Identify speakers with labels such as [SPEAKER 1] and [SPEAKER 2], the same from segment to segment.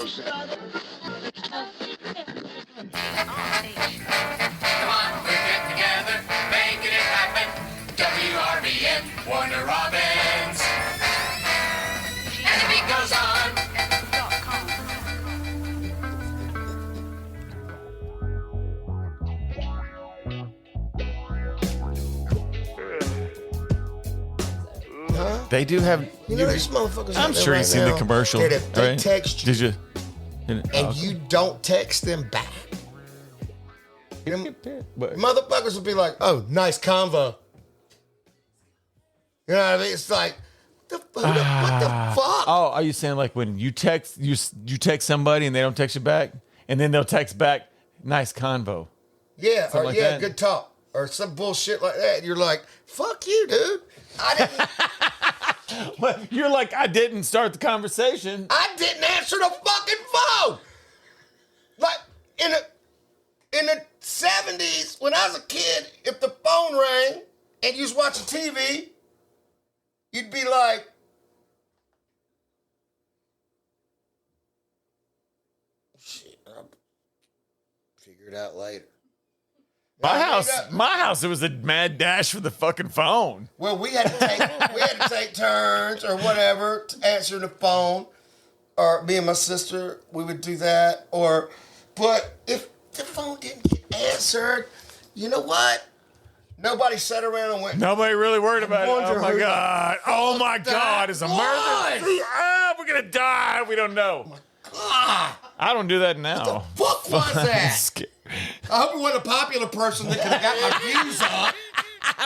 [SPEAKER 1] Come on, we're getting together, making it happen. WRBN, Warner Robins. And the beat goes on.
[SPEAKER 2] Huh?
[SPEAKER 3] They do have.
[SPEAKER 2] You know these motherfuckers.
[SPEAKER 3] I'm
[SPEAKER 2] out there
[SPEAKER 3] sure
[SPEAKER 2] right
[SPEAKER 3] you've seen the
[SPEAKER 2] now
[SPEAKER 3] commercial.
[SPEAKER 2] that if they
[SPEAKER 3] right?
[SPEAKER 2] text you,
[SPEAKER 3] Did you?
[SPEAKER 2] and you don't text them back, them motherfuckers will be like, "Oh, nice convo." You know what I mean? It's like, what the fuck?
[SPEAKER 3] Oh, are you saying like when you text you text somebody and they don't text you back, and then they'll text back, "Nice convo."
[SPEAKER 2] Yeah,
[SPEAKER 3] Something
[SPEAKER 2] or
[SPEAKER 3] like
[SPEAKER 2] yeah,
[SPEAKER 3] that?
[SPEAKER 2] good talk, or some bullshit like that. You're like, "Fuck you, dude." I didn't.
[SPEAKER 3] Well, you're like, I didn't start the conversation.
[SPEAKER 2] I didn't answer the fucking phone. Like in the 70s, when I was a kid, if the phone rang and you was watching TV, you'd be like, "Shit, I'll figure it out later."
[SPEAKER 3] My
[SPEAKER 2] I mean,
[SPEAKER 3] house, it was a mad dash for the fucking phone.
[SPEAKER 2] Well, we had to take turns or whatever to answer the phone, or me and my sister, we would do that. But if the phone didn't get answered, you know what? Nobody sat around and went.
[SPEAKER 3] Nobody really worried about it.
[SPEAKER 2] wonder
[SPEAKER 3] Oh my
[SPEAKER 2] who the
[SPEAKER 3] god! Oh my god! Is a murder?
[SPEAKER 2] was.
[SPEAKER 3] Ah, we're gonna die. We don't know.
[SPEAKER 2] God,
[SPEAKER 3] I don't do that now.
[SPEAKER 2] what was that?
[SPEAKER 3] Scared.
[SPEAKER 2] I hope it wasn't a popular person that could have got my views up.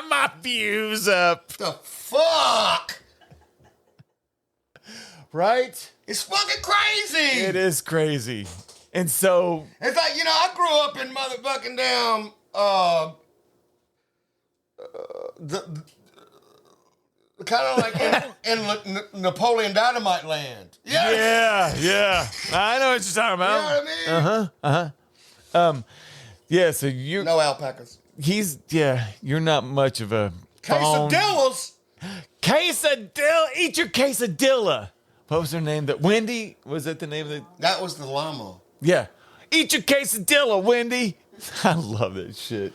[SPEAKER 3] My views up.
[SPEAKER 2] The fuck?
[SPEAKER 3] Right?
[SPEAKER 2] It's fucking crazy.
[SPEAKER 3] It is crazy. And so
[SPEAKER 2] It's like, I grew up in motherfucking damn the kind of like in Napoleon Dynamite land.
[SPEAKER 3] yeah. I know what you're talking about.
[SPEAKER 2] You know what I mean?
[SPEAKER 3] Yeah, so you
[SPEAKER 2] No alpacas.
[SPEAKER 3] you're not much of a phone.
[SPEAKER 2] Quesadillas.
[SPEAKER 3] Quesadilla. Eat your quesadilla. What was her name? Wendy? Was that the name of the?
[SPEAKER 2] That was the llama.
[SPEAKER 3] Yeah. Eat your quesadilla, Wendy. I love that shit.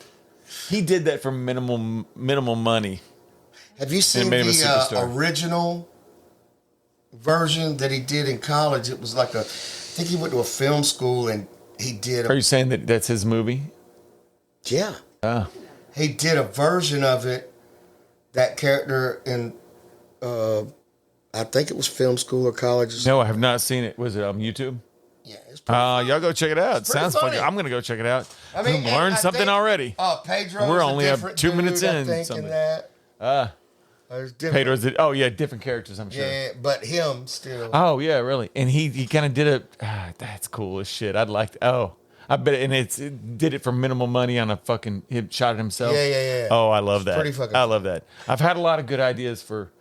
[SPEAKER 3] He did that for minimal money.
[SPEAKER 2] Have you seen
[SPEAKER 3] made him a
[SPEAKER 2] the
[SPEAKER 3] superstar.
[SPEAKER 2] original version that he did in college? It was like I think he went to a film school and he did.
[SPEAKER 3] Are you saying that that's his movie?
[SPEAKER 2] Yeah.
[SPEAKER 3] Oh.
[SPEAKER 2] He did a version of it. That character in, I think it was film school or college.
[SPEAKER 3] No, I have not seen it. Was it on YouTube?
[SPEAKER 2] Yeah, it's pretty
[SPEAKER 3] Y'all go check it out.
[SPEAKER 2] It's pretty
[SPEAKER 3] Sounds
[SPEAKER 2] funny.
[SPEAKER 3] funny. I'm gonna go check it out.
[SPEAKER 2] I mean,
[SPEAKER 3] We
[SPEAKER 2] and
[SPEAKER 3] learned
[SPEAKER 2] I
[SPEAKER 3] something
[SPEAKER 2] think,
[SPEAKER 3] already.
[SPEAKER 2] Pedro.
[SPEAKER 3] We're only up
[SPEAKER 2] different
[SPEAKER 3] 2 minutes
[SPEAKER 2] dude, I
[SPEAKER 3] in,
[SPEAKER 2] think,
[SPEAKER 3] something.
[SPEAKER 2] that. There's different.
[SPEAKER 3] Pedro's it. Oh yeah, different characters. I'm sure.
[SPEAKER 2] Yeah, but him still.
[SPEAKER 3] Oh yeah, really. And he kind of did it. That's cool as shit. I'd like. I bet. And it did it for minimal money on a fucking. He shot it himself.
[SPEAKER 2] Yeah.
[SPEAKER 3] Oh, I love that.
[SPEAKER 2] pretty fucking
[SPEAKER 3] I love that. I've had a lot of good ideas for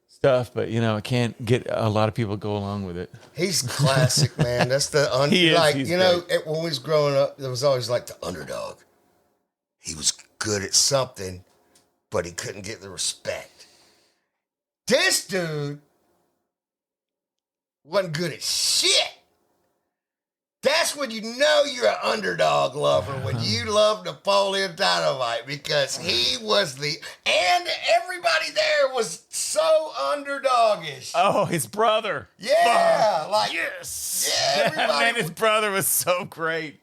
[SPEAKER 3] stuff, but I can't get a lot of people to go along with it.
[SPEAKER 2] He's classic, man. That's the
[SPEAKER 3] He is,
[SPEAKER 2] like
[SPEAKER 3] he's
[SPEAKER 2] when we was growing up, there was always like the underdog. He was good at something, but he couldn't get the respect. This dude wasn't good at shit. That's when you know you're an underdog lover, when you love Napoleon Dynamite, because he was and everybody there was so underdogish.
[SPEAKER 3] Oh, his brother.
[SPEAKER 2] Yeah, like
[SPEAKER 3] Yes.
[SPEAKER 2] Yeah, everybody
[SPEAKER 3] Man, his brother was so great.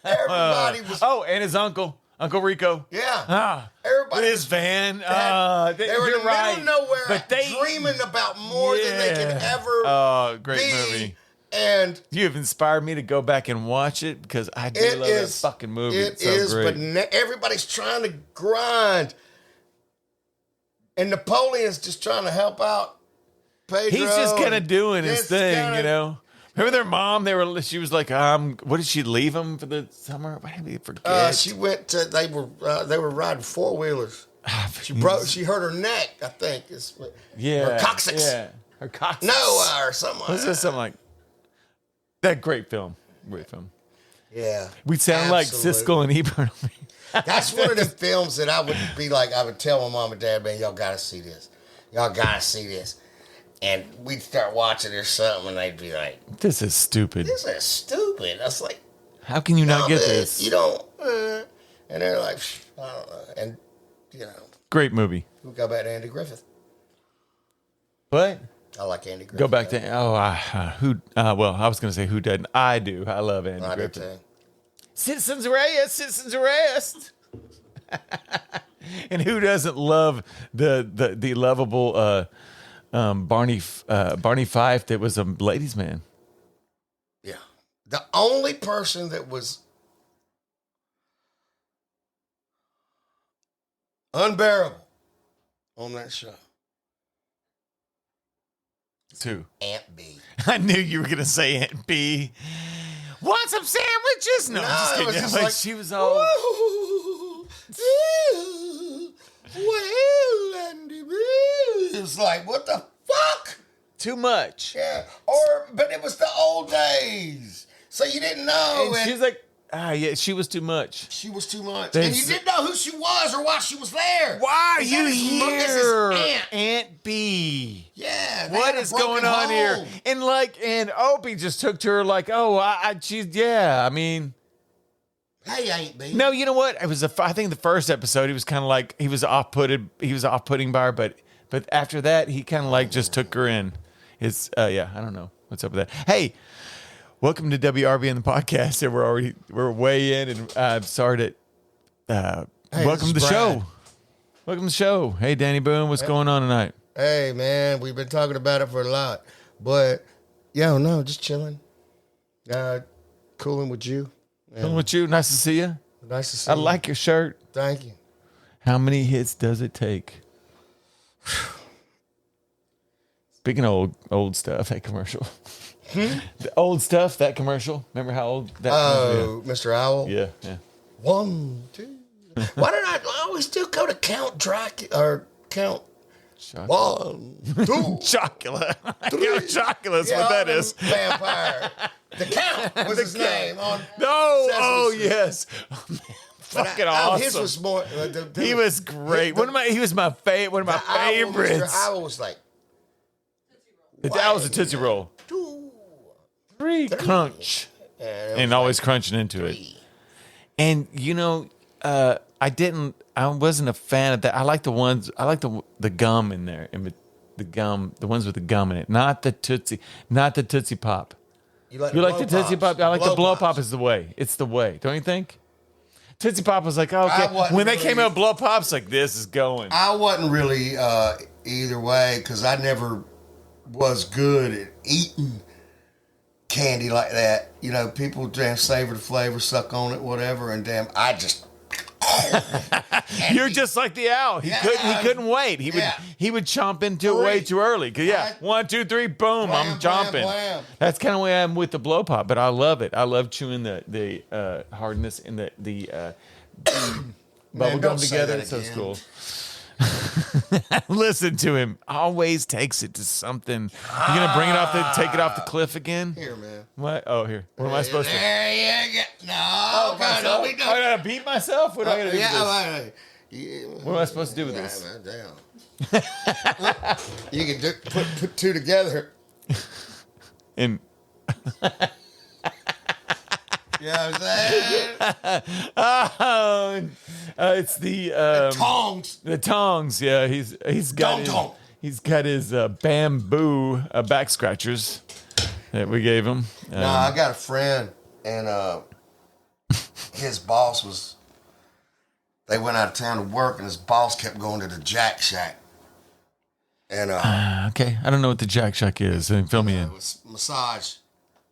[SPEAKER 2] everybody was.
[SPEAKER 3] Oh, and his uncle, Uncle Rico.
[SPEAKER 2] Yeah, everybody.
[SPEAKER 3] With his
[SPEAKER 2] was-
[SPEAKER 3] van.
[SPEAKER 2] they were in
[SPEAKER 3] You're
[SPEAKER 2] the
[SPEAKER 3] right.
[SPEAKER 2] middle of nowhere,
[SPEAKER 3] But they
[SPEAKER 2] dreaming about more than they could ever
[SPEAKER 3] Oh, great
[SPEAKER 2] be.
[SPEAKER 3] movie.
[SPEAKER 2] And
[SPEAKER 3] You have inspired me to go back and watch it because I do
[SPEAKER 2] it
[SPEAKER 3] love
[SPEAKER 2] is
[SPEAKER 3] that fucking movie.
[SPEAKER 2] It
[SPEAKER 3] It's so
[SPEAKER 2] is,
[SPEAKER 3] great.
[SPEAKER 2] but everybody's trying to grind, and Napoleon's just trying to help out Pedro.
[SPEAKER 3] He's just kind of doing his
[SPEAKER 2] just
[SPEAKER 3] thing,
[SPEAKER 2] kinda-
[SPEAKER 3] Remember their mom? She was like, what did she leave him for the summer? What did we forget?
[SPEAKER 2] She went to. They were riding 4-wheelers. She hurt her neck. I think her coccyx.
[SPEAKER 3] Yeah, her coccyx.
[SPEAKER 2] No, or something.
[SPEAKER 3] Was this something like that? Great film.
[SPEAKER 2] Yeah.
[SPEAKER 3] We sound like Siskel and Ebert.
[SPEAKER 2] That's one of the films that I would tell my mom and dad, man, y'all gotta see this. Y'all gotta see this. And we'd start watching or something, and they'd be like,
[SPEAKER 3] This is stupid.
[SPEAKER 2] "This is stupid." I was like,
[SPEAKER 3] How can you not
[SPEAKER 2] "No,
[SPEAKER 3] get
[SPEAKER 2] man,
[SPEAKER 3] this?
[SPEAKER 2] You don't." And they're like, "I don't know." And
[SPEAKER 3] Great movie.
[SPEAKER 2] we go back to Andy Griffith.
[SPEAKER 3] What?
[SPEAKER 2] I like Andy Griffith.
[SPEAKER 3] Go back to well, I was going to say who doesn't. I do. I love Andy
[SPEAKER 2] I do
[SPEAKER 3] Griffith.
[SPEAKER 2] too.
[SPEAKER 3] Citizens arrest, citizens arrest. And who doesn't love the lovable Barney Fife that was a ladies' man?
[SPEAKER 2] Yeah. The only person that was unbearable on that show.
[SPEAKER 3] Who?
[SPEAKER 2] Aunt B.
[SPEAKER 3] I knew you were going to say Aunt B. Want some sandwiches? No, I'm just
[SPEAKER 2] it
[SPEAKER 3] kidding.
[SPEAKER 2] was just
[SPEAKER 3] Like,
[SPEAKER 2] like,
[SPEAKER 3] she was all...
[SPEAKER 2] Well, Andy B. It was like, what the fuck?
[SPEAKER 3] Too much.
[SPEAKER 2] Yeah. But it was the old days. So you didn't know.
[SPEAKER 3] And she was like, yeah, she was too much.
[SPEAKER 2] She was too much.
[SPEAKER 3] There's-
[SPEAKER 2] And you didn't know who she was or why she was there.
[SPEAKER 3] Why are
[SPEAKER 2] Is
[SPEAKER 3] you
[SPEAKER 2] that his mo- this is
[SPEAKER 3] here?
[SPEAKER 2] Aunt.
[SPEAKER 3] Aunt B.
[SPEAKER 2] Yeah. they
[SPEAKER 3] What
[SPEAKER 2] had a
[SPEAKER 3] is going
[SPEAKER 2] broken
[SPEAKER 3] on here?
[SPEAKER 2] home.
[SPEAKER 3] And Opie just took to her like, oh, I mean,
[SPEAKER 2] Hey, Aunt B.
[SPEAKER 3] no, you know what? It was I think the first episode, he was kind of like, he was off-putting by her, but after that, he kind of like just took her in. It's, I don't know what's up with that. Hey, welcome to WRBN, the podcast. And we're way in, and I'm sorry to,
[SPEAKER 2] Hey,
[SPEAKER 3] welcome to the
[SPEAKER 2] this is
[SPEAKER 3] show.
[SPEAKER 2] Brad.
[SPEAKER 3] Welcome to the show. Hey, Danny Boone, what's going on tonight?
[SPEAKER 2] Hey, man, we've been talking about it for a lot. But, no, just chilling. Cooling with you.
[SPEAKER 3] Chilling with you. Nice to see you.
[SPEAKER 2] Nice to see
[SPEAKER 3] I
[SPEAKER 2] you.
[SPEAKER 3] like your shirt.
[SPEAKER 2] Thank you.
[SPEAKER 3] How many hits does it take? Speaking of old stuff, that commercial. The old stuff, that commercial. Remember how old that
[SPEAKER 2] Oh, Mr. Owl?
[SPEAKER 3] Yeah, yeah.
[SPEAKER 2] 1, 2. Why did I always do go to Count Dracula or Count
[SPEAKER 3] Chocula.
[SPEAKER 2] 1, 2,
[SPEAKER 3] Chocula. Chocula is what that is.
[SPEAKER 2] Vampire. The Count was his name on.
[SPEAKER 3] No,
[SPEAKER 2] Sesame
[SPEAKER 3] oh
[SPEAKER 2] Street.
[SPEAKER 3] yes. Fucking awesome.
[SPEAKER 2] His was more.
[SPEAKER 3] He was great. He was my favorite. One of my favorites.
[SPEAKER 2] Mr. Owl was like
[SPEAKER 3] That was a Tootsie Roll.
[SPEAKER 2] 2,
[SPEAKER 3] 3 crunch. And always crunching into it. And I wasn't a fan of that. I like the gum in there, the ones with the gum in it, not the Tootsie Pop.
[SPEAKER 2] You like
[SPEAKER 3] the Tootsie Pop? I like the Blow Pop is the way. It's the way, don't you think? Tootsie Pop was like, oh, okay. When they came out, Blow Pop's like, this is going.
[SPEAKER 2] I wasn't really either way because I never was good at eating candy like that. People damn savor the flavor, suck on it, whatever, and damn, I just.
[SPEAKER 3] You're just like the owl. He couldn't wait. He would chomp into it way too early. 'Cause, 1, 2, 3, boom,
[SPEAKER 2] Blam,
[SPEAKER 3] I'm chomping.
[SPEAKER 2] blam, blam.
[SPEAKER 3] That's kind of the way I'm with the Blow Pop, but I love it. I love chewing the hardness and the bubble gum
[SPEAKER 2] don't say
[SPEAKER 3] together.
[SPEAKER 2] that
[SPEAKER 3] It's so
[SPEAKER 2] again.
[SPEAKER 3] cool. Listen to him. Always takes it to something. You gonna take it off the cliff again?
[SPEAKER 2] Here, man.
[SPEAKER 3] What? Oh, here. What am I supposed to?
[SPEAKER 2] There you go. No,
[SPEAKER 3] Oh,
[SPEAKER 2] God,
[SPEAKER 3] myself?
[SPEAKER 2] we
[SPEAKER 3] I gotta beat myself. What do I gotta do?
[SPEAKER 2] Yeah,
[SPEAKER 3] with this? What am I supposed to do with this?
[SPEAKER 2] Damn. You can put two together.
[SPEAKER 3] And
[SPEAKER 2] You know what I'm saying?
[SPEAKER 3] it's the
[SPEAKER 2] Tongs.
[SPEAKER 3] The tongs. Yeah, he's got
[SPEAKER 2] Tong.
[SPEAKER 3] he's got his bamboo back scratchers that we gave him.
[SPEAKER 2] No, I got a friend, and his boss they went out of town to work, and his boss kept going to the Jack Shack. And
[SPEAKER 3] okay, I don't know what the Jack Shack is. Fill me in.
[SPEAKER 2] it was massage.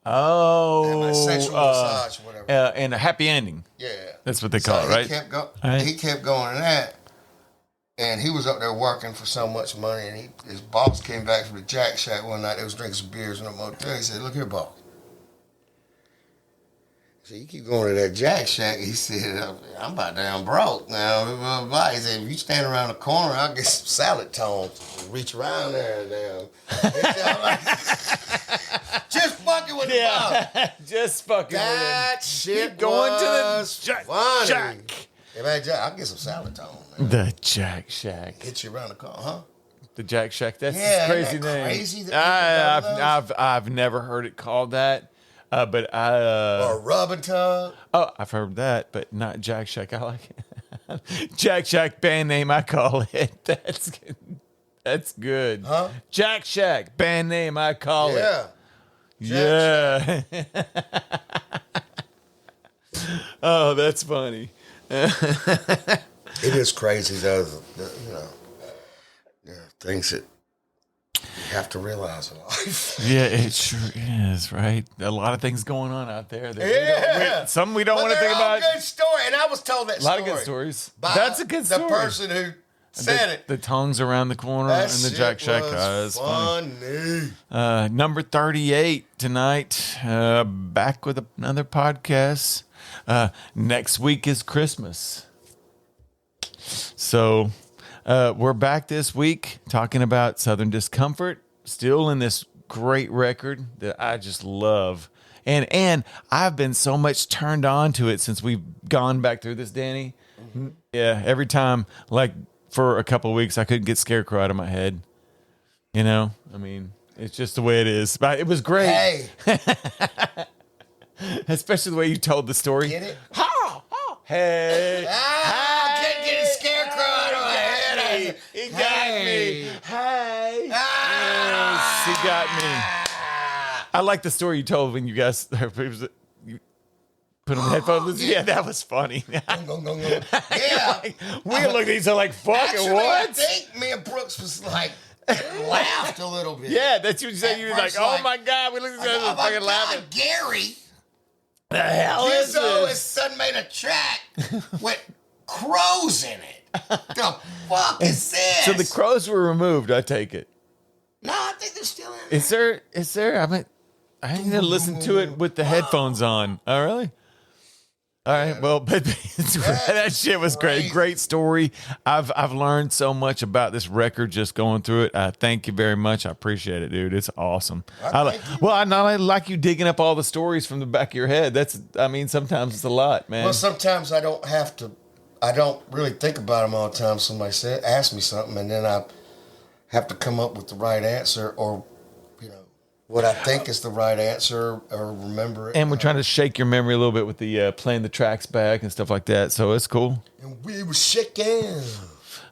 [SPEAKER 3] Oh,
[SPEAKER 2] Sensual massage, whatever.
[SPEAKER 3] And a happy ending.
[SPEAKER 2] Yeah.
[SPEAKER 3] That's what they call it, right?
[SPEAKER 2] He kept going to that. And he was up there working for so much money. And his boss came back from the Jack Shack one night. They was drinking some beers in a motel. He said, look here, boss. He said, you keep going to that Jack Shack. He said, I'm about damn broke now. Blah, blah, blah. He said, if you stand around the corner, I'll get some salad tongs. Reach around there and damn. Just fucking with the boss.
[SPEAKER 3] Just fucking
[SPEAKER 2] That
[SPEAKER 3] with
[SPEAKER 2] shit
[SPEAKER 3] Keep going to the
[SPEAKER 2] was
[SPEAKER 3] Jack
[SPEAKER 2] funny.
[SPEAKER 3] Shack.
[SPEAKER 2] Yeah, man, I'll get some salad tone, man.
[SPEAKER 3] The Jack Shack.
[SPEAKER 2] Hit you around the car, huh?
[SPEAKER 3] The Jack Shack. That's
[SPEAKER 2] Yeah,
[SPEAKER 3] his crazy
[SPEAKER 2] isn't that
[SPEAKER 3] name.
[SPEAKER 2] crazy that people know those?
[SPEAKER 3] I've never heard it called that. But I
[SPEAKER 2] Or rub and tug.
[SPEAKER 3] oh, I've heard that, but not Jack Shack. I like it. Jack Shack, band name, I call it. That's good.
[SPEAKER 2] Huh?
[SPEAKER 3] Jack Shack, band name, I call it.
[SPEAKER 2] Yeah.
[SPEAKER 3] Yeah. Oh, that's funny.
[SPEAKER 2] It is crazy though, things that you have to realize in life.
[SPEAKER 3] Yeah, it sure is, right? A lot of things going on out there. That
[SPEAKER 2] Yeah.
[SPEAKER 3] some we don't want to think about.
[SPEAKER 2] Good story, and I was told that
[SPEAKER 3] A lot
[SPEAKER 2] story.
[SPEAKER 3] of good stories.
[SPEAKER 2] By
[SPEAKER 3] That's a good story.
[SPEAKER 2] The person who said it.
[SPEAKER 3] The tongues around the corner
[SPEAKER 2] That
[SPEAKER 3] and the
[SPEAKER 2] shit
[SPEAKER 3] Jack Shack.
[SPEAKER 2] was
[SPEAKER 3] That's funny.
[SPEAKER 2] funny.
[SPEAKER 3] Number 38 tonight. Back with another podcast. Next week is Christmas. So we're back this week talking about Southern Discomfort. Still in this great record that I just love. And I've been so much turned on to it since we've gone back through this, Danny. Mm-hmm. Yeah, every time, like for a couple of weeks, I couldn't get Scarecrow out of my head. You know? I mean, it's just the way it is. But it was great.
[SPEAKER 2] Hey,
[SPEAKER 3] Especially the way you told the story.
[SPEAKER 2] get it?
[SPEAKER 3] Hey.
[SPEAKER 2] I can't get a Scarecrow out of my head.
[SPEAKER 3] He got me. Hey. Yes, he got me. I like the story you told when you guys you put on the headphones. Yeah, that was funny.
[SPEAKER 2] Yeah.
[SPEAKER 3] We looked at each other like, fucking
[SPEAKER 2] Actually,
[SPEAKER 3] what?
[SPEAKER 2] I think me and Brooks was like, laughed a little bit.
[SPEAKER 3] Yeah, that's what you said. You were like,
[SPEAKER 2] first,
[SPEAKER 3] oh
[SPEAKER 2] like,
[SPEAKER 3] my God. We looked at each other
[SPEAKER 2] Oh my
[SPEAKER 3] fucking
[SPEAKER 2] God,
[SPEAKER 3] laughing.
[SPEAKER 2] Gary.
[SPEAKER 3] The hell is
[SPEAKER 2] Lizzo has
[SPEAKER 3] this?
[SPEAKER 2] sudden made a track with crows in it. The fuck is this?
[SPEAKER 3] So the crows were removed, I take it.
[SPEAKER 2] No, I think they're still in there.
[SPEAKER 3] Is there? I need to listen to it with the headphones on. Oh, really? All right. Well, but that shit was great.
[SPEAKER 2] crazy.
[SPEAKER 3] Great story. I've learned so much about this record just going through it. Thank you very much. I appreciate it, dude. It's awesome.
[SPEAKER 2] Thank you.
[SPEAKER 3] Well, I not only like you digging up all the stories from the back of your head. Sometimes it's a lot, man.
[SPEAKER 2] Well, sometimes I don't really think about them all the time. Somebody ask me something, and then I have to come up with the right answer, or what I think is the right answer, or remember it.
[SPEAKER 3] And we're trying to shake your memory a little bit with the playing the tracks back and stuff like that. So it's cool.
[SPEAKER 2] And we were shaking.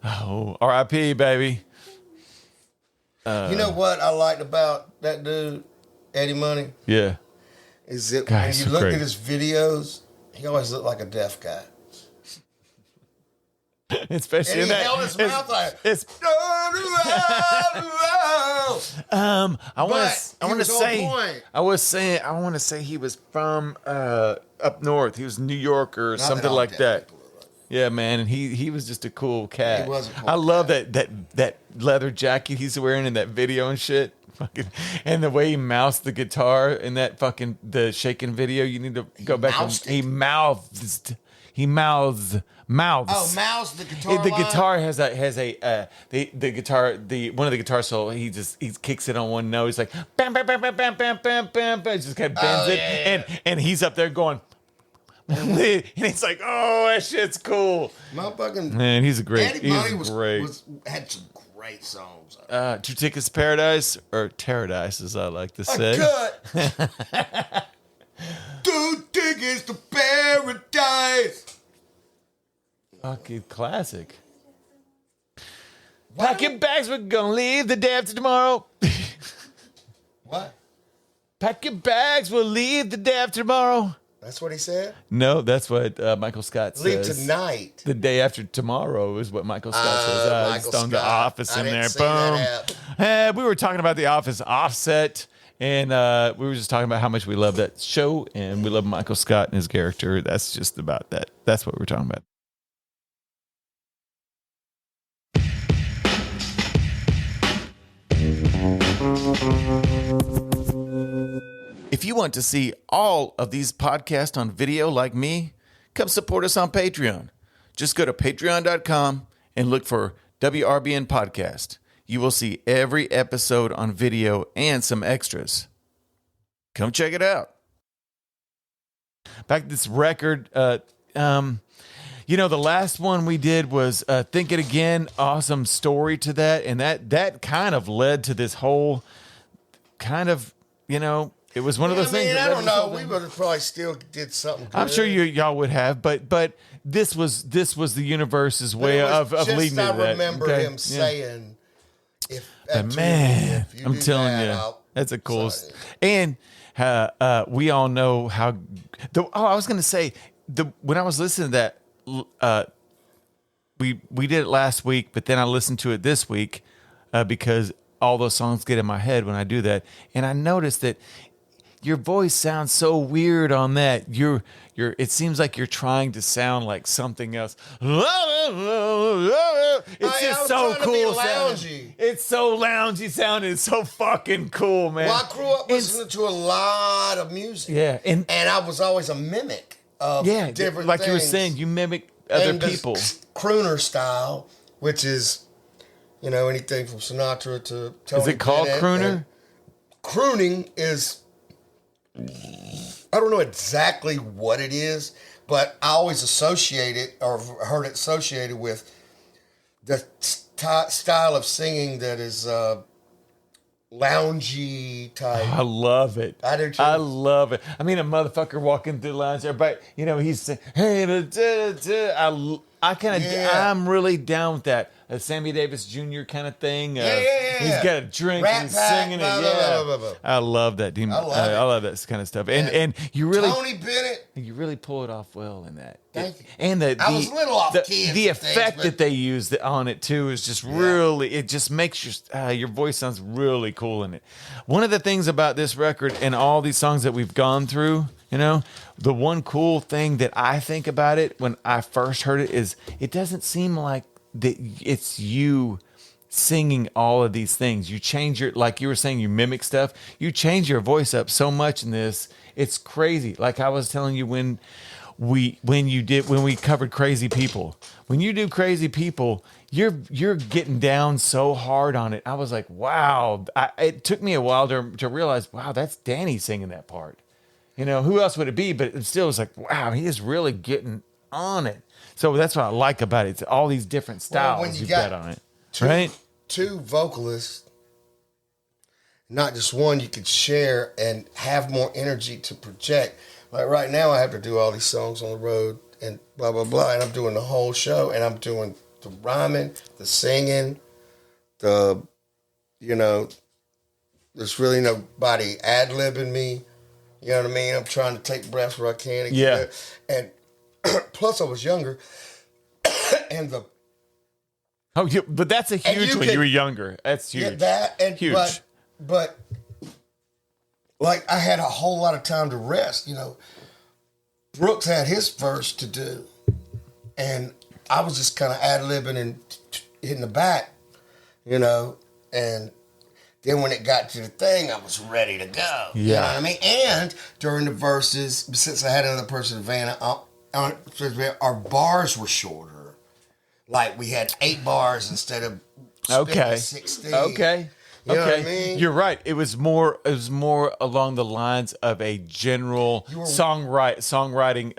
[SPEAKER 3] Oh, R.I.P. baby.
[SPEAKER 2] You know what I liked about that dude, Eddie Money,
[SPEAKER 3] Yeah.
[SPEAKER 2] is that
[SPEAKER 3] God,
[SPEAKER 2] when
[SPEAKER 3] he's
[SPEAKER 2] you
[SPEAKER 3] so
[SPEAKER 2] look
[SPEAKER 3] great.
[SPEAKER 2] at his videos, he always looked like a deaf guy.
[SPEAKER 3] Especially
[SPEAKER 2] And
[SPEAKER 3] in
[SPEAKER 2] he
[SPEAKER 3] that.
[SPEAKER 2] held his mouth like,
[SPEAKER 3] I want
[SPEAKER 2] he
[SPEAKER 3] to
[SPEAKER 2] was on
[SPEAKER 3] say.
[SPEAKER 2] point.
[SPEAKER 3] I want to say he was from up north. He was New York or
[SPEAKER 2] Not
[SPEAKER 3] something
[SPEAKER 2] all
[SPEAKER 3] like
[SPEAKER 2] deaf
[SPEAKER 3] that.
[SPEAKER 2] people look like
[SPEAKER 3] Yeah, man, and he was just a cool cat.
[SPEAKER 2] He was a cool
[SPEAKER 3] I love that leather jacket he's wearing in that video and shit. Fucking, and the way he mouthed the guitar in that fucking the shaking video. You need to go back and
[SPEAKER 2] mouthed it?
[SPEAKER 3] he mouths.
[SPEAKER 2] Oh, Mouse, the guitar.
[SPEAKER 3] The
[SPEAKER 2] line?
[SPEAKER 3] guitar has the guitar one of the guitar solo he kicks it on one note. He's like bam bam bam bam bam bam bam bam bam. Just kind of bends it,
[SPEAKER 2] yeah.
[SPEAKER 3] and he's up there going, and it's like, oh, that shit's cool.
[SPEAKER 2] Motherfucking
[SPEAKER 3] Man, he's a great.
[SPEAKER 2] Eddie Money
[SPEAKER 3] He's great.
[SPEAKER 2] had some great songs.
[SPEAKER 3] Two Tickets to Paradise, or Paradise, as I like to say.
[SPEAKER 2] Cut. 2 tickets to paradise.
[SPEAKER 3] Fucking classic. Pack your bags, we're gonna leave the day after tomorrow.
[SPEAKER 2] What?
[SPEAKER 3] Pack your bags, we'll leave the day after tomorrow.
[SPEAKER 2] That's what he said?
[SPEAKER 3] No, that's what Michael Scott
[SPEAKER 2] Leave
[SPEAKER 3] says.
[SPEAKER 2] tonight.
[SPEAKER 3] The day after tomorrow is what Michael Scott says.
[SPEAKER 2] Michael
[SPEAKER 3] Stone the
[SPEAKER 2] Scott.
[SPEAKER 3] Office
[SPEAKER 2] I
[SPEAKER 3] in
[SPEAKER 2] didn't
[SPEAKER 3] there.
[SPEAKER 2] see
[SPEAKER 3] Boom.
[SPEAKER 2] that
[SPEAKER 3] We were talking about The Office Offset, and we were just talking about how much we love that show, and we love Michael Scott and his character. That's just about that. That's what we're talking about. If you want to see all of these podcasts on video like me, come support us on Patreon. Just go to patreon.com and look for WRBN Podcast. You will see every episode on video and some extras. Come check it out. Back to this record. the last one we did was Think It Again. Awesome story to that. And that kind of led to this whole kind of, it was one of those things.
[SPEAKER 2] I don't know. We would have probably still did something good.
[SPEAKER 3] I'm sure y'all would have, but this was the universe's way of leading to that.
[SPEAKER 2] I remember him saying,
[SPEAKER 3] man, I'm telling you, that's a cool. And we all know how. I was going to say when I was listening to that, we did it last week, but then I listened to it this week because all those songs get in my head when I do that, and I noticed that your voice sounds so weird on that. It seems like you're trying to sound like something else. It's just so cool sounding. It's so loungy sounding. It's so fucking cool, man.
[SPEAKER 2] Well, I grew up listening to a lot of music.
[SPEAKER 3] Yeah. And
[SPEAKER 2] I was always a mimic of different
[SPEAKER 3] like
[SPEAKER 2] things.
[SPEAKER 3] you were saying, you mimic other people.
[SPEAKER 2] Crooner style, which is, anything from Sinatra to Tony
[SPEAKER 3] Is it called
[SPEAKER 2] Bennett.
[SPEAKER 3] crooner?
[SPEAKER 2] Crooning is... I don't know exactly what it is, but I always associate it or heard it associated with the style of singing that is loungy type.
[SPEAKER 3] I love it.
[SPEAKER 2] I do too.
[SPEAKER 3] I love it. I mean, a motherfucker walking through the lounge, everybody, he's saying, hey, I'm really down with that. A Sammy Davis Jr. kind of thing. He's got a drink and he's singing it. I love that. I love that kind of stuff. And you really,
[SPEAKER 2] Tony Bennett.
[SPEAKER 3] You really pull it off well in that.
[SPEAKER 2] Thank you.
[SPEAKER 3] And
[SPEAKER 2] I was a little off key.
[SPEAKER 3] The effect that they use on it too is just really. It just makes your voice sounds really cool in it. One of the things about this record and all these songs that we've gone through, the one cool thing that I think about it when I first heard it is it doesn't seem like that it's you singing all of these things. You change like you were saying, you mimic stuff. You change your voice up so much in this. It's crazy. Like I was telling you when we covered Crazy People. When you do Crazy People, you're getting down so hard on it. I was like, wow. It took me a while to realize, wow, that's Danny singing that part. Who else would it be? But it still was like, wow, he is really getting on it. So that's what I like about it. It's all these different styles you've got on it. Right?
[SPEAKER 2] Two vocalists, not just one, you could share and have more energy to project. Like right now, I have to do all these songs on the road and blah, blah, blah. And I'm doing the whole show and I'm doing the rhyming, the singing, there's really nobody ad-libbing me. You know what I mean? I'm trying to take breaths where I can. And plus, I was younger. And
[SPEAKER 3] but that's a huge one. You were younger. That's huge.
[SPEAKER 2] Yeah, that and huge. But like I had a whole lot of time to rest. Brooks had his verse to do, and I was just kind of ad-libbing and hitting the back, and then when it got to the thing, I was ready to go. Yeah. You know what I mean? And during the verses, since I had another person, Vanna, our bars were shorter. Like we had 8 bars instead of 16.
[SPEAKER 3] Okay.
[SPEAKER 2] You know what I mean?
[SPEAKER 3] You're right. It was more along the lines of a general songwriting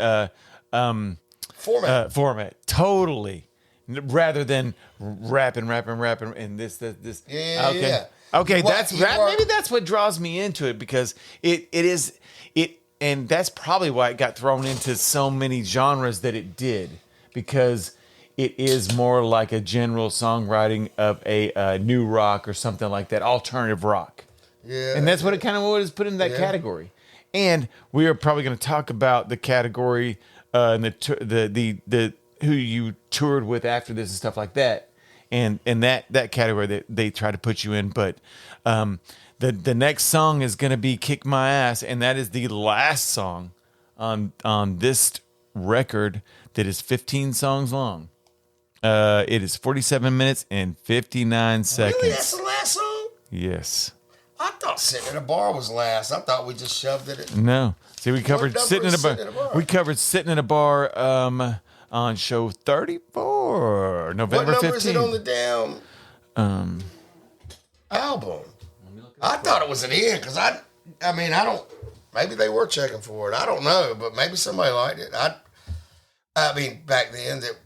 [SPEAKER 3] format. Totally. Rather than rapping, and this.
[SPEAKER 2] Yeah.
[SPEAKER 3] Okay.
[SPEAKER 2] Yeah.
[SPEAKER 3] Okay, maybe that's what draws me into it because it is, and that's probably why it got thrown into so many genres that it did, because it is more like a general songwriting of a new rock or something like that, alternative rock.
[SPEAKER 2] Yeah,
[SPEAKER 3] and that's what it kind of was put in that category. And we are probably going to talk about the category and the who you toured with after this and stuff like that. And that category that they try to put you in. But the next song is going to be Kick My Ass, and that is the last song on this record that is 15 songs long. It is 47 minutes and 59 seconds.
[SPEAKER 2] Really? That's the last song?
[SPEAKER 3] Yes.
[SPEAKER 2] I thought Sitting in a Bar was last. I thought we just shoved it.
[SPEAKER 3] No. See, we covered Sitting in a Bar. We covered Sitting in a Bar on show 34, November 15th.
[SPEAKER 2] What number is it on the damn album? I thought it was an end because I don't. Maybe they were checking for it. I don't know, but maybe somebody liked it. I mean, back then that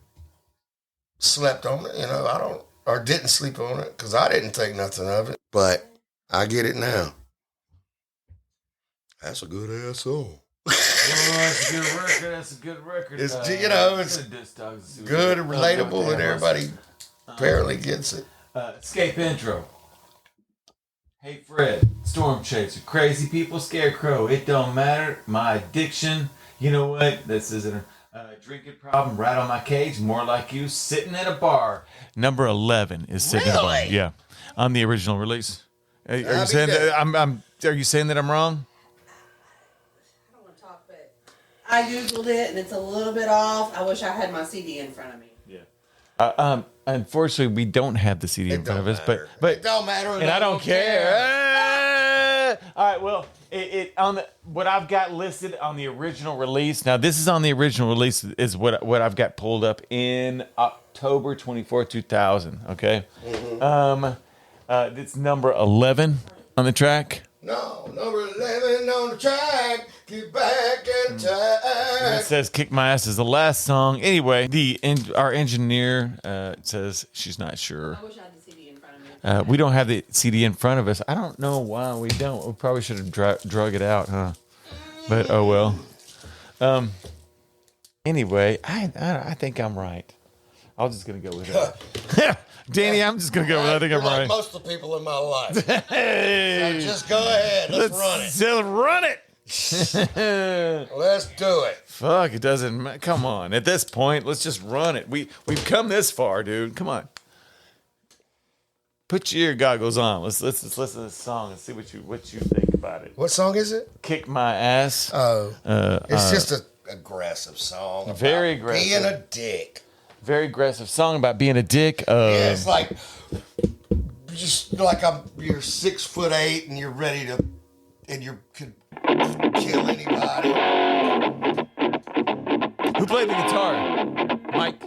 [SPEAKER 2] slept on it, I don't, or didn't sleep on it because I didn't think nothing of it. But I get it now. That's a good ass song.
[SPEAKER 3] That's a good record. That's a good record.
[SPEAKER 2] It's good and relatable, and everybody apparently gets it.
[SPEAKER 3] Escape intro. Hey Fred, Storm Chaser, Crazy People, Scarecrow. It don't matter. My addiction. You know what? This isn't a drinking problem. Right on my cage. More like you sitting at a bar. Number 11 is sitting at a bar. Yeah, on the original release. Are you saying that Are you saying that I'm wrong?
[SPEAKER 4] I Googled it and it's a little bit off. I wish I had my CD in front of me.
[SPEAKER 3] Yeah. Unfortunately, we don't have the CD in front of us, but
[SPEAKER 2] it don't matter,
[SPEAKER 3] and I don't care. All right. Well, it on what I've got listed on the original release. Now, this is on the original release. Is what I've got pulled up in October 24th, 2000. Okay. It's number 11 on the track.
[SPEAKER 2] No, number 11 on the track. Get back in time.
[SPEAKER 3] It says "Kick My Ass" is the last song. Anyway, our engineer says she's not sure.
[SPEAKER 4] I wish I had the CD in front of me.
[SPEAKER 3] We don't have the CD in front of us. I don't know why we don't. We probably should have drug it out, huh? But oh well. Anyway, I think I'm right. I'm just gonna go with that. Danny, I'm just gonna go with. I think I'm
[SPEAKER 2] like
[SPEAKER 3] right.
[SPEAKER 2] Most of the people in my life.
[SPEAKER 3] Hey,
[SPEAKER 2] so just go ahead. Let's run it.
[SPEAKER 3] So run it.
[SPEAKER 2] Let's do it.
[SPEAKER 3] Fuck, it doesn't. Come on. At this point, let's just run it. We've come this far, dude. Come on. Put your ear goggles on. Let's listen to this song and see what you think about it.
[SPEAKER 2] What song is it?
[SPEAKER 3] "Kick My Ass."
[SPEAKER 2] Oh, it's just an aggressive song.
[SPEAKER 3] Very aggressive.
[SPEAKER 2] Being a dick.
[SPEAKER 3] Very aggressive song about being a dick.
[SPEAKER 2] Yeah, it's like just like you're 6'8" and you're ready to, and you could kill anybody.
[SPEAKER 3] Who played the guitar? Mike.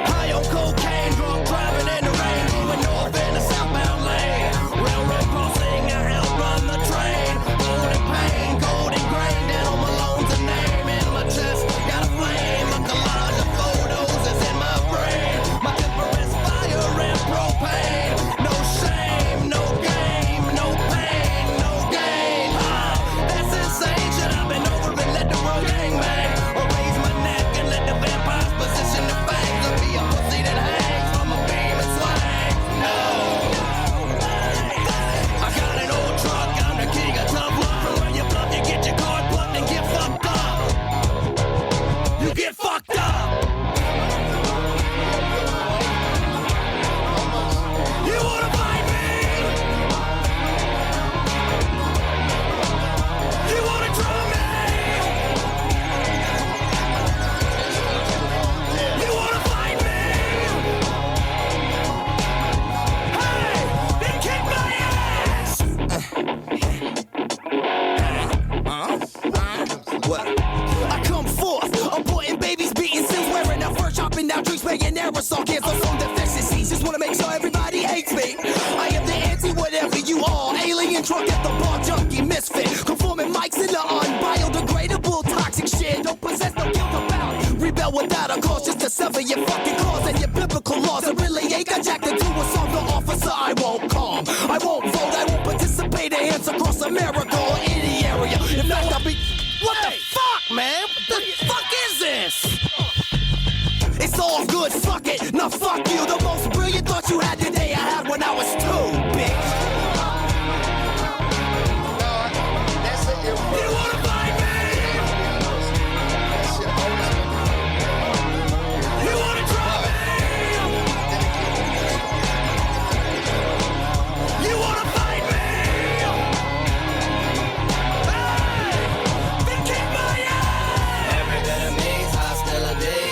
[SPEAKER 1] High on cocaine, drunk driving in the rain, moving north in a southbound lane. Railroad crossing, I outrun the train. Bone and pain, cold and grain, down on my loans a name in my chest. Got a flame, a collage of photos is in my brain. My temper is fire and propane. No shame, no game, no pain, no gain. That's insane. Should I been over and let the road gang bang? Or raise my neck and let the vampires position the fangs? Or be a pussy that hangs from a beam and swing? No. I got an old truck, I'm the king of tough luck. From when you bluff, you get your card plucked and get fucked up. You get fucked up. You wanna fight me? You wanna try me? You wanna fight me? Hey, then kick my ass! What? I come forth, aborting babies, beating Sims, wearing a fur, chopping down trees, spraying aerosol cans on some deficiencies. Just wanna make sure everybody hates me. I am the anti-whatever you are. Alien drunk at the bar, junkie misfit. Conforming mics in the unbiodegradable toxic shit. Don't possess no guilt about it. Rebel without a cause just to sever your fucking cause and your biblical laws. It really ain't got jack to do with some. The officer I won't calm. I won't vote, I won't participate in hands across America or any area. In fact, I'll be. What the fuck, man? What the fuck is this? It's all good, fuck it. Now fuck you. The most brilliant thought you had today I had when I was 2, bitch.
[SPEAKER 2] That's it.
[SPEAKER 1] You wanna fight me? You wanna try me? You wanna fight me? Hey, then kick my ass! Every bit of me's hostility.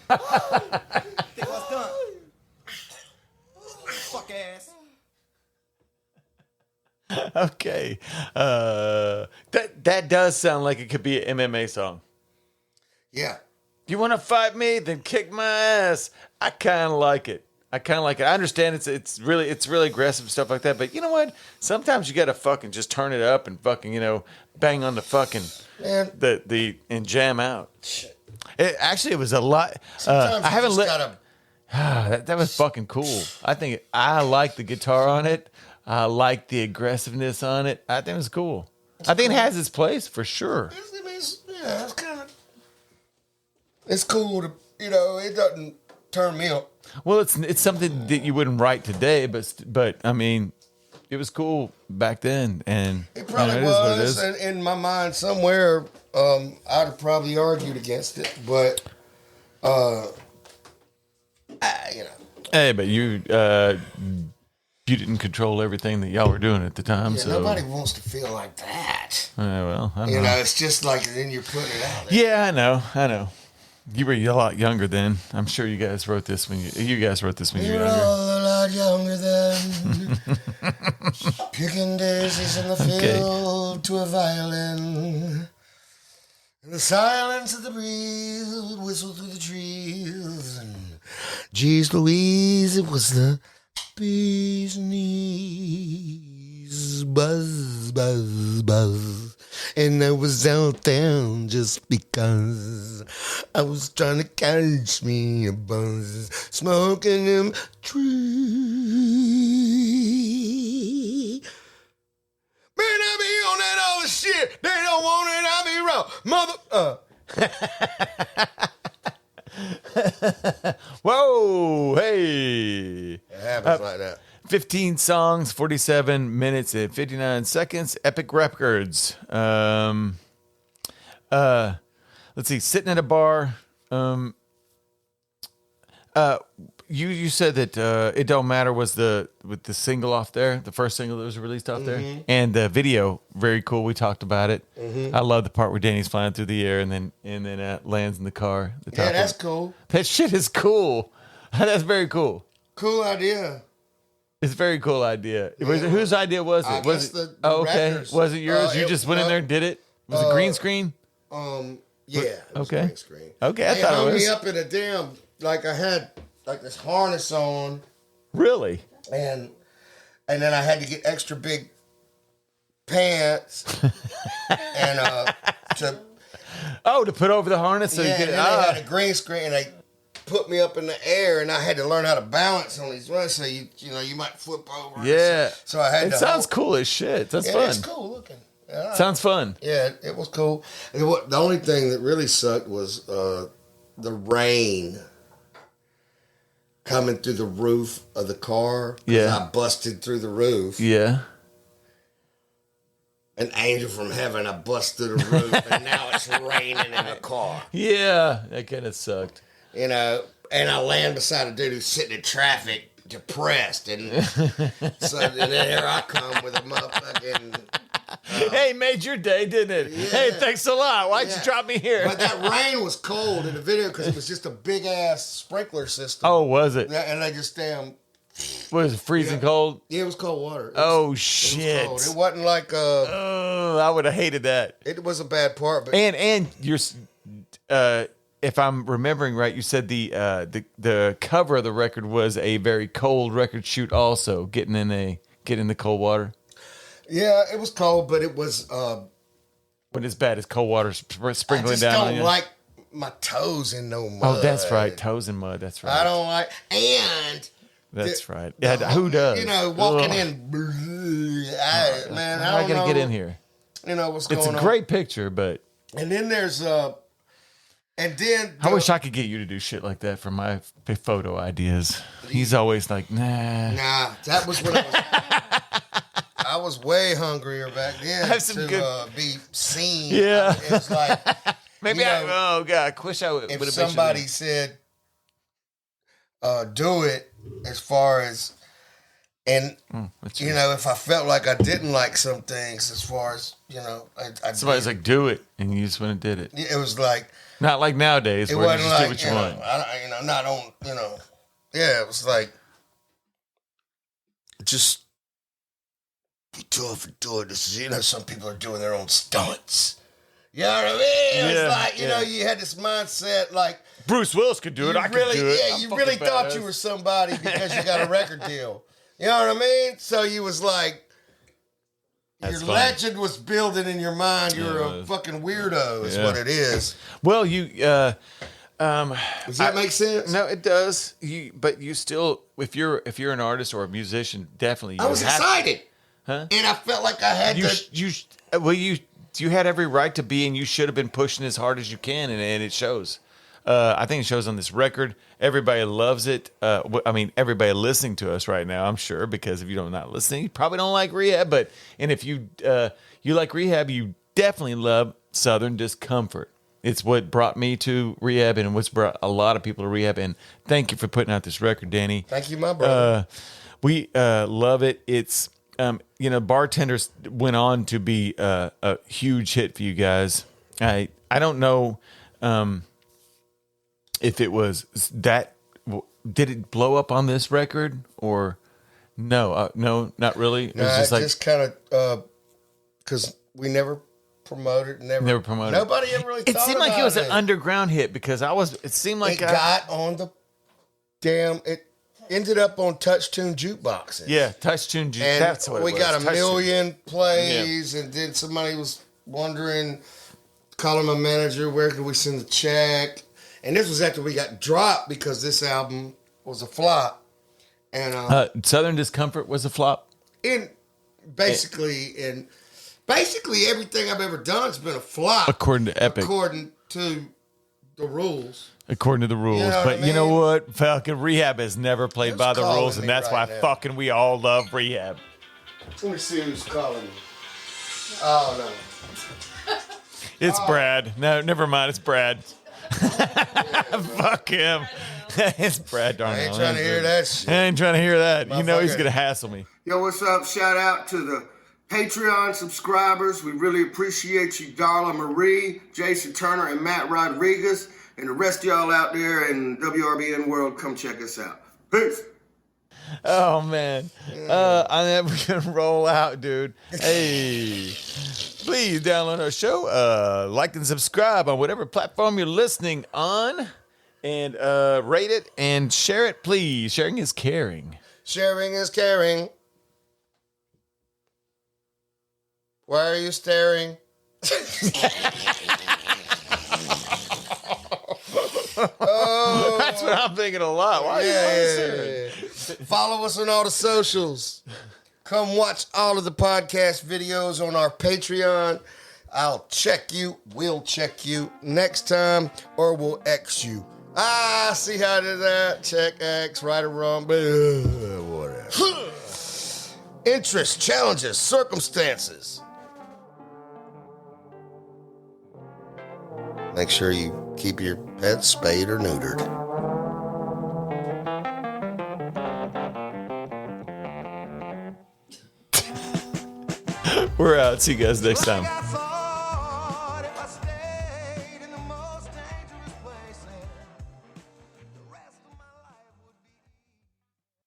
[SPEAKER 1] Think what's done? Fuck ass.
[SPEAKER 3] Okay. That does sound like it could be an MMA song.
[SPEAKER 2] Yeah.
[SPEAKER 3] You want to fight me? Then kick my ass. I kind of like it. I understand it's really aggressive and stuff like that. But you know what? Sometimes you got to fucking just turn it up and fucking, bang on the fucking
[SPEAKER 2] Man.
[SPEAKER 3] and jam out. It was a lot.
[SPEAKER 2] Sometimes
[SPEAKER 3] I haven't
[SPEAKER 2] gotta,
[SPEAKER 3] that was fucking cool. I like the guitar on it. I like the aggressiveness on it. I think it was cool. I think it has its place for sure.
[SPEAKER 2] it's kind of, it's cool to, it doesn't turn me up.
[SPEAKER 3] Well, it's something that you wouldn't write today, but I mean, it was cool back then, and
[SPEAKER 2] It probably
[SPEAKER 3] it is what it
[SPEAKER 2] was,
[SPEAKER 3] is.
[SPEAKER 2] and in my mind somewhere, I'd have probably argued against it, but,
[SPEAKER 3] Hey, but you didn't control everything that y'all were doing at the time,
[SPEAKER 2] yeah,
[SPEAKER 3] so
[SPEAKER 2] nobody wants to feel like that.
[SPEAKER 3] well, I don't know.
[SPEAKER 2] It's just like then you're putting it out there.
[SPEAKER 3] Yeah, I know. You were a lot younger then. I'm sure you guys wrote this when you guys wrote this when you were
[SPEAKER 2] You're
[SPEAKER 3] younger.
[SPEAKER 2] all a lot younger than picking daisies in the field to a violin. In the silence of the breeze would whistle through the trees. And geez Louise, it was the bee's knees. Buzz, buzz, buzz. And I was out there just because I was trying to catch me a buzz, smoking them trees. Man, I be on that other shit. They don't want it, I be wrong.
[SPEAKER 3] Whoa, hey.
[SPEAKER 2] It happens like that.
[SPEAKER 3] 15 songs, 47 minutes and 59 seconds. Epic Records. Let's see. Sitting at a bar. You said that It Don't Matter was with the single off there, the first single that was released off there, and the video very cool. We talked about it. I love the part where Danny's flying through the air and then lands in the car.
[SPEAKER 2] Yeah, that's cool.
[SPEAKER 3] That shit is cool. That's very cool.
[SPEAKER 2] Cool idea.
[SPEAKER 3] It's a very cool idea. Whose idea was it?
[SPEAKER 2] I
[SPEAKER 3] Was
[SPEAKER 2] guess
[SPEAKER 3] it?
[SPEAKER 2] the
[SPEAKER 3] Okay.
[SPEAKER 2] records.
[SPEAKER 3] Was it yours? You
[SPEAKER 2] It-
[SPEAKER 3] just went in there and did it? Was it green screen?
[SPEAKER 2] Yeah. It was
[SPEAKER 3] Okay.
[SPEAKER 2] green screen.
[SPEAKER 3] Okay, I
[SPEAKER 2] They
[SPEAKER 3] thought
[SPEAKER 2] hung
[SPEAKER 3] it was.
[SPEAKER 2] me up in a damn, like I had like this harness on,
[SPEAKER 3] Really?
[SPEAKER 2] and then I had to get extra big pants and to
[SPEAKER 3] To put over the harness so
[SPEAKER 2] yeah,
[SPEAKER 3] you
[SPEAKER 2] and
[SPEAKER 3] could.
[SPEAKER 2] then they had a green screen and they put me up in the air and I had to learn how to balance on these runs so you might flip over.
[SPEAKER 3] Yeah.
[SPEAKER 2] So I had
[SPEAKER 3] It
[SPEAKER 2] to
[SPEAKER 3] sounds
[SPEAKER 2] hold-
[SPEAKER 3] cool as shit. That's
[SPEAKER 2] Yeah,
[SPEAKER 3] fun.
[SPEAKER 2] it's cool looking. Yeah,
[SPEAKER 3] Sounds fun.
[SPEAKER 2] yeah, it was cool. And the only thing that really sucked was the rain coming through the roof of the car. 'Cause
[SPEAKER 3] Yeah.
[SPEAKER 2] I busted through the roof.
[SPEAKER 3] Yeah.
[SPEAKER 2] An angel from heaven, I busted through the roof, and now it's raining in the car.
[SPEAKER 3] Yeah. That kind of sucked.
[SPEAKER 2] And I land beside a dude who's sitting in traffic, depressed, and so and then here I come with a motherfucking.
[SPEAKER 3] Hey, made your day, didn't it?
[SPEAKER 2] Yeah.
[SPEAKER 3] Hey, thanks a lot. Why'd you
[SPEAKER 2] Yeah.
[SPEAKER 3] drop me here?
[SPEAKER 2] But that rain was cold in the video because it was just a big ass sprinkler system.
[SPEAKER 3] Oh, was it?
[SPEAKER 2] Yeah, and they just damn.
[SPEAKER 3] Was it freezing
[SPEAKER 2] Yeah.
[SPEAKER 3] cold?
[SPEAKER 2] Yeah, it was cold water.
[SPEAKER 3] Oh,
[SPEAKER 2] It was
[SPEAKER 3] shit.
[SPEAKER 2] cold. It wasn't like
[SPEAKER 3] Oh, I would have hated that.
[SPEAKER 2] it was a bad part, but
[SPEAKER 3] And you're, if I'm remembering right, you said the cover of the record was a very cold record shoot. Also, getting in the cold water.
[SPEAKER 2] yeah, it was cold, but it was.
[SPEAKER 3] When it's bad, it's cold water
[SPEAKER 2] I
[SPEAKER 3] sprinkling
[SPEAKER 2] just
[SPEAKER 3] down on
[SPEAKER 2] don't
[SPEAKER 3] you.
[SPEAKER 2] like my toes in no mud.
[SPEAKER 3] Oh, that's right. Toes in mud. That's right.
[SPEAKER 2] I don't like and.
[SPEAKER 3] That's right. Yeah, who does?
[SPEAKER 2] Walking
[SPEAKER 3] Ugh.
[SPEAKER 2] in. Man,
[SPEAKER 3] How
[SPEAKER 2] I
[SPEAKER 3] am I
[SPEAKER 2] don't
[SPEAKER 3] gonna
[SPEAKER 2] know.
[SPEAKER 3] get in here?
[SPEAKER 2] What's going
[SPEAKER 3] It's
[SPEAKER 2] on.
[SPEAKER 3] a great picture, but
[SPEAKER 2] And then there's and then
[SPEAKER 3] I wish I could get you to do shit like that for my photo ideas. He's always like, nah.
[SPEAKER 2] Nah, that was when I was way hungrier back then
[SPEAKER 3] I have some
[SPEAKER 2] to
[SPEAKER 3] good-
[SPEAKER 2] be seen.
[SPEAKER 3] Yeah.
[SPEAKER 2] It's like
[SPEAKER 3] Maybe
[SPEAKER 2] you know,
[SPEAKER 3] oh god, I wish I would have
[SPEAKER 2] if somebody said do it as far as and
[SPEAKER 3] that's
[SPEAKER 2] you know, if I felt like I didn't like some things as far as, I
[SPEAKER 3] somebody's
[SPEAKER 2] did.
[SPEAKER 3] like, do it, and you just went and did it.
[SPEAKER 2] It was like
[SPEAKER 3] Not like nowadays
[SPEAKER 2] It
[SPEAKER 3] where you
[SPEAKER 2] wasn't
[SPEAKER 3] just
[SPEAKER 2] like,
[SPEAKER 3] do what you want.
[SPEAKER 2] not on, yeah, it was like, just be tough and do it. This is, some people are doing their own stunts. You know what I mean? It was like, you had this mindset like,
[SPEAKER 3] Bruce Willis could do it. I could do it.
[SPEAKER 2] Yeah,
[SPEAKER 3] I'm
[SPEAKER 2] you
[SPEAKER 3] fucking
[SPEAKER 2] really thought
[SPEAKER 3] badass.
[SPEAKER 2] you were somebody because you got a record deal. You know what I mean? So you was like,
[SPEAKER 3] That's
[SPEAKER 2] your
[SPEAKER 3] funny.
[SPEAKER 2] legend was building in your mind. You're a fucking weirdo is what it is.
[SPEAKER 3] Well, you...
[SPEAKER 2] Does that make sense?
[SPEAKER 3] No, it does. But you still, if you're an artist or a musician, definitely.
[SPEAKER 2] I was excited.
[SPEAKER 3] Huh?
[SPEAKER 2] And I felt like I had
[SPEAKER 3] you had every right to be, and you should have been pushing as hard as you can, and it shows. I think it shows on this record. Everybody loves it. Everybody listening to us right now, I'm sure, because if you don't not listening, you probably don't like Rehab. And if you like Rehab, you definitely love Southern Discomfort. It's what brought me to Rehab, and what's brought a lot of people to Rehab. And thank you for putting out this record, Danny.
[SPEAKER 2] Thank you, my brother.
[SPEAKER 3] We love it. It's Bartenders went on to be a huge hit for you guys. I don't know if it was that. Did it blow up on this record or no? No, not really. It was
[SPEAKER 2] just kind of because we never promoted.
[SPEAKER 3] Never promoted.
[SPEAKER 2] Nobody ever really.
[SPEAKER 3] It seemed like it was an underground hit because it seemed like
[SPEAKER 2] it got on the damn. It ended up on Touchtune jukeboxes.
[SPEAKER 3] Yeah, Touchtune jukeboxes.
[SPEAKER 2] And
[SPEAKER 3] that's what it was.
[SPEAKER 2] We got a million plays, and then somebody was wondering, calling my manager, where could we send the check? And this was after we got dropped because this album was a flop. And
[SPEAKER 3] Southern Discomfort was a flop.
[SPEAKER 2] Basically everything I've ever done has been a flop.
[SPEAKER 3] According to Epic.
[SPEAKER 2] According to the rules.
[SPEAKER 3] According to the rules.
[SPEAKER 2] You know
[SPEAKER 3] but
[SPEAKER 2] what I
[SPEAKER 3] you know
[SPEAKER 2] mean?
[SPEAKER 3] what? Fucking Rehab has never played
[SPEAKER 2] Who's
[SPEAKER 3] by the
[SPEAKER 2] calling
[SPEAKER 3] rules, and
[SPEAKER 2] me
[SPEAKER 3] that's
[SPEAKER 2] right
[SPEAKER 3] why
[SPEAKER 2] now?
[SPEAKER 3] fucking we all love Rehab.
[SPEAKER 2] Let me see who's calling me. Oh, no.
[SPEAKER 3] It's Brad. No, never mind. It's Brad. Fuck him. It's Brad Darnell.
[SPEAKER 2] I ain't trying to hear that shit.
[SPEAKER 3] I ain't trying to hear that. You know he's
[SPEAKER 2] Motherfucker.
[SPEAKER 3] going to hassle me.
[SPEAKER 2] Yo, what's up? Shout out to the Patreon subscribers. We really appreciate you, Darla Marie, Jason Turner, and Matt Rodriguez. And the rest of y'all out there in WRBN world, come check us out. Peace.
[SPEAKER 3] Oh, man. I'm never going to roll out, dude. Hey. Please download our show. Like and subscribe on whatever platform you're listening on. And rate it and share it, please. Sharing is caring.
[SPEAKER 2] Sharing is caring. Why are you staring? Oh,
[SPEAKER 3] That's what I'm thinking a lot. Why are you staring?
[SPEAKER 2] Follow us on all the socials. Come watch all of the podcast videos on our Patreon. I'll check you. We'll check you next time, or we'll X you. See how I did that? Check X, right or wrong, whatever. Interests, challenges, circumstances. Make sure you keep your pets spayed or neutered.
[SPEAKER 3] We're out. See you guys next time.